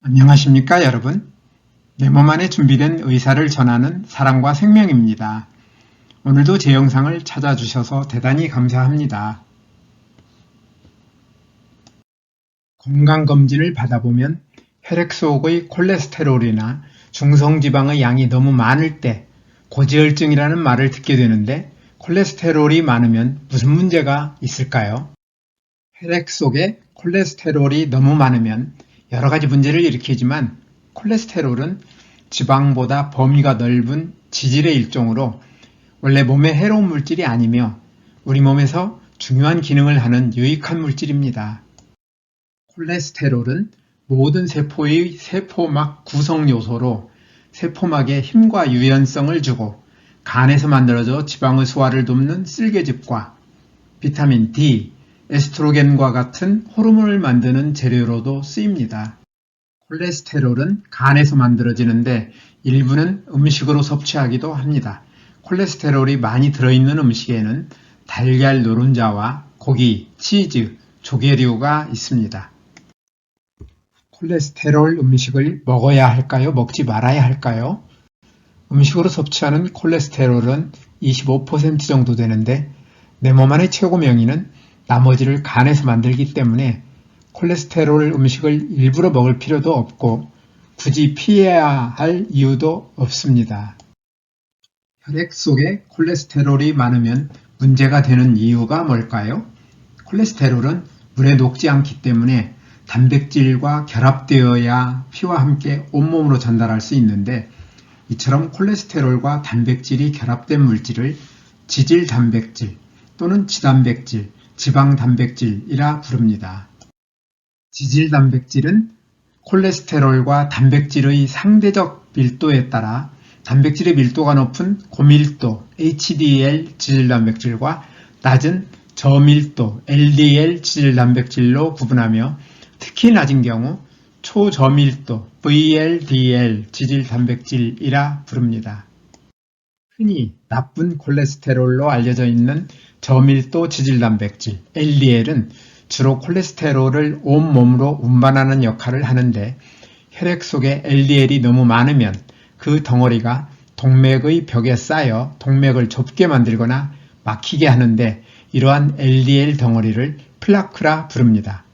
안녕하십니까 여러분. 내 몸 안에 준비된 의사를 전하는 사랑과 생명입니다. 오늘도 제 영상을 찾아주셔서 대단히 감사합니다. 건강검진을 받아보면 혈액 속의 콜레스테롤이나 중성지방의 양이 너무 많을 때 고지혈증이라는 말을 듣게 되는데 콜레스테롤이 많으면 무슨 문제가 있을까요? 혈액 속에 콜레스테롤이 너무 많으면 여러 가지 문제를 일으키지만 콜레스테롤은 지방보다 범위가 넓은 지질의 일종으로 원래 몸에 해로운 물질이 아니며 우리 몸에서 중요한 기능을 하는 유익한 물질입니다. 콜레스테롤은 모든 세포의 세포막 구성 요소로 세포막에 힘과 유연성을 주고 간에서 만들어져 지방의 소화를 돕는 쓸개즙과 비타민 D, 에스트로겐과 같은 호르몬을 만드는 재료로도 쓰입니다. 콜레스테롤은 간에서 만들어지는데 일부는 음식으로 섭취하기도 합니다. 콜레스테롤이 많이 들어있는 음식에는 달걀 노른자와 고기, 치즈, 조개류가 있습니다. 콜레스테롤 음식을 먹어야 할까요? 먹지 말아야 할까요? 음식으로 섭취하는 콜레스테롤은 25% 정도 되는데 내 몸 안의 최고 명의는 나머지를 간에서 만들기 때문에 콜레스테롤 음식을 일부러 먹을 필요도 없고 굳이 피해야 할 이유도 없습니다. 혈액 속에 콜레스테롤이 많으면 문제가 되는 이유가 뭘까요? 콜레스테롤은 물에 녹지 않기 때문에 단백질과 결합되어야 피와 함께 온몸으로 전달할 수 있는데 이처럼 콜레스테롤과 단백질이 결합된 물질을 지질단백질 또는 지단백질, 지방단백질이라 부릅니다. 지질단백질은 콜레스테롤과 단백질의 상대적 밀도에 따라 단백질의 밀도가 높은 고밀도 HDL 지질단백질과 낮은 저밀도 LDL 지질단백질로 구분하며 특히 낮은 경우 초저밀도 VLDL 지질단백질이라 부릅니다. 흔히 나쁜 콜레스테롤로 알려져 있는 저밀도 지질단백질 LDL은 주로 콜레스테롤을 온몸으로 운반하는 역할을 하는데 혈액 속에 LDL이 너무 많으면 그 덩어리가 동맥의 벽에 쌓여 동맥을 좁게 만들거나 막히게 하는데 이러한 LDL 덩어리를 플라크라 부릅니다.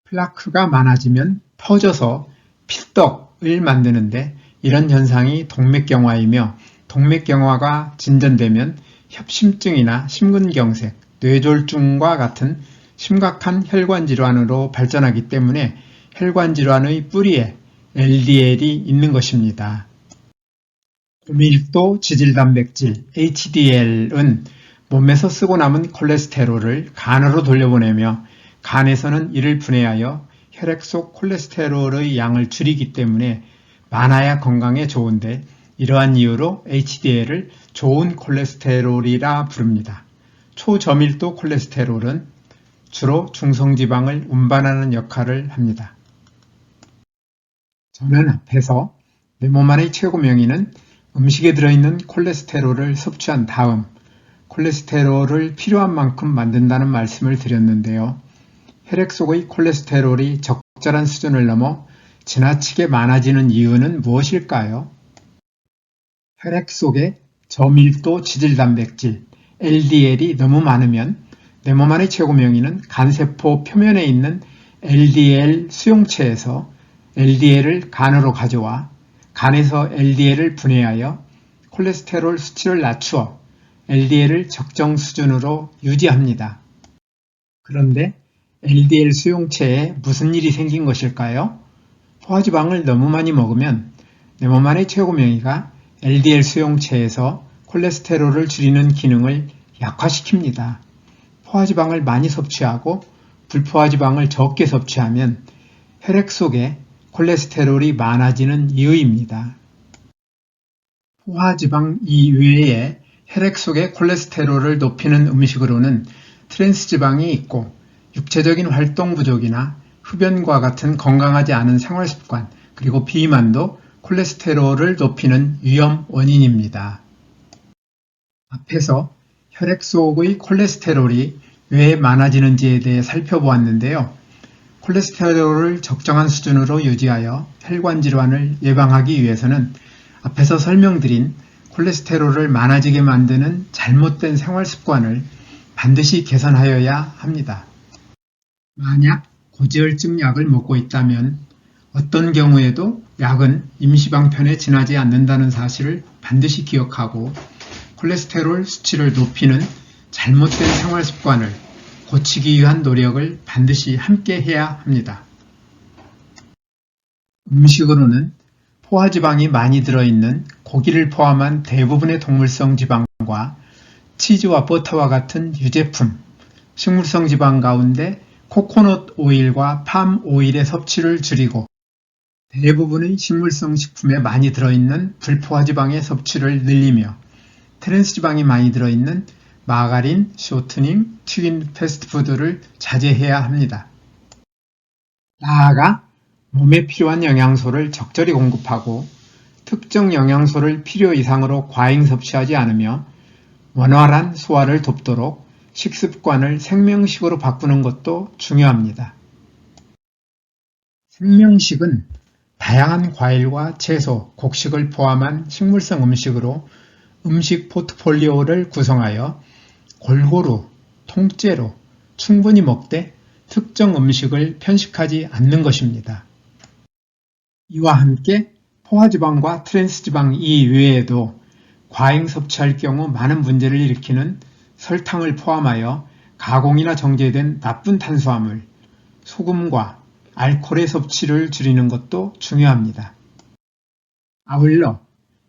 플라크가 많아지면 퍼져서 필떡을 만드는데 이런 현상이 동맥경화이며 동맥경화가 진전되면 협심증이나 심근경색, 뇌졸중과 같은 심각한 혈관질환으로 발전하기 때문에 혈관질환의 뿌리에 LDL이 있는 것입니다. 고밀도 지질단백질 HDL은 몸에서 쓰고 남은 콜레스테롤을 간으로 돌려보내며 간에서는 이를 분해하여 혈액 속 콜레스테롤의 양을 줄이기 때문에 많아야 건강에 좋은데 이러한 이유로 HDL을 좋은 콜레스테롤이라 부릅니다. 초저밀도 콜레스테롤은 주로 중성지방을 운반하는 역할을 합니다. 저는 앞에서 내 몸 안의 최고 명의는 음식에 들어있는 콜레스테롤을 섭취한 다음 콜레스테롤을 필요한 만큼 만든다는 말씀을 드렸는데요. 혈액 속의 콜레스테롤이 적절한 수준을 넘어 지나치게 많아지는 이유는 무엇일까요? 혈액 속에 저밀도 지질단백질 LDL이 너무 많으면 내 몸 안의 최고 명의는 간세포 표면에 있는 LDL 수용체에서 LDL을 간으로 가져와 간에서 LDL을 분해하여 콜레스테롤 수치를 낮추어 LDL을 적정 수준으로 유지합니다. 그런데 LDL 수용체에 무슨 일이 생긴 것일까요? 포화지방을 너무 많이 먹으면 내 몸 안의 최고 명의가 LDL 수용체에서 콜레스테롤을 줄이는 기능을 약화시킵니다. 포화지방을 많이 섭취하고 불포화지방을 적게 섭취하면 혈액 속에 콜레스테롤이 많아지는 이유입니다. 포화지방 이외에 혈액 속에 콜레스테롤을 높이는 음식으로는 트랜스지방이 있고 육체적인 활동 부족이나 흡연과 같은 건강하지 않은 생활습관 그리고 비만도 콜레스테롤을 높이는 위험 원인입니다. 앞에서 혈액 속의 콜레스테롤이 왜 많아지는지에 대해 살펴보았는데요. 콜레스테롤을 적정한 수준으로 유지하여 혈관 질환을 예방하기 위해서는 앞에서 설명드린 콜레스테롤을 많아지게 만드는 잘못된 생활 습관을 반드시 개선하여야 합니다. 만약 고지혈증 약을 먹고 있다면 어떤 경우에도 약은 임시방편에 지나지 않는다는 사실을 반드시 기억하고 콜레스테롤 수치를 높이는 잘못된 생활 습관을 고치기 위한 노력을 반드시 함께 해야 합니다. 음식으로는 포화지방이 많이 들어있는 고기를 포함한 대부분의 동물성 지방과 치즈와 버터와 같은 유제품, 식물성 지방 가운데 코코넛 오일과 팜 오일의 섭취를 줄이고 대부분의 식물성 식품에 많이 들어있는 불포화지방의 섭취를 늘리며 트랜스지방이 많이 들어있는 마가린, 쇼트닝, 튀긴 패스트푸드를 자제해야 합니다. 나아가 몸에 필요한 영양소를 적절히 공급하고 특정 영양소를 필요 이상으로 과잉 섭취하지 않으며 원활한 소화를 돕도록 식습관을 생명식으로 바꾸는 것도 중요합니다. 생명식은 다양한 과일과 채소, 곡식을 포함한 식물성 음식으로 음식 포트폴리오를 구성하여 골고루, 통째로, 충분히 먹되 특정 음식을 편식하지 않는 것입니다. 이와 함께 포화지방과 트랜스지방 이외에도 과잉 섭취할 경우 많은 문제를 일으키는 설탕을 포함하여 가공이나 정제된 나쁜 탄수화물, 소금과 알코올의 섭취를 줄이는 것도 중요합니다. 아울러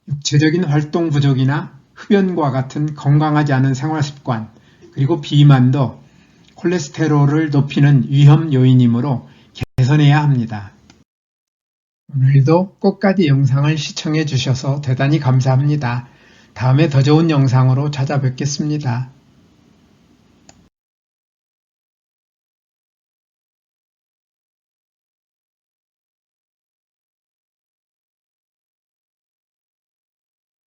육체적인 활동 부족이나 흡연과 같은 건강하지 않은 생활 습관, 그리고 비만도 콜레스테롤을 높이는 위험 요인이므로 개선해야 합니다. 오늘도 끝까지 영상을 시청해 주셔서 대단히 감사합니다. 다음에 더 좋은 영상으로 찾아뵙겠습니다.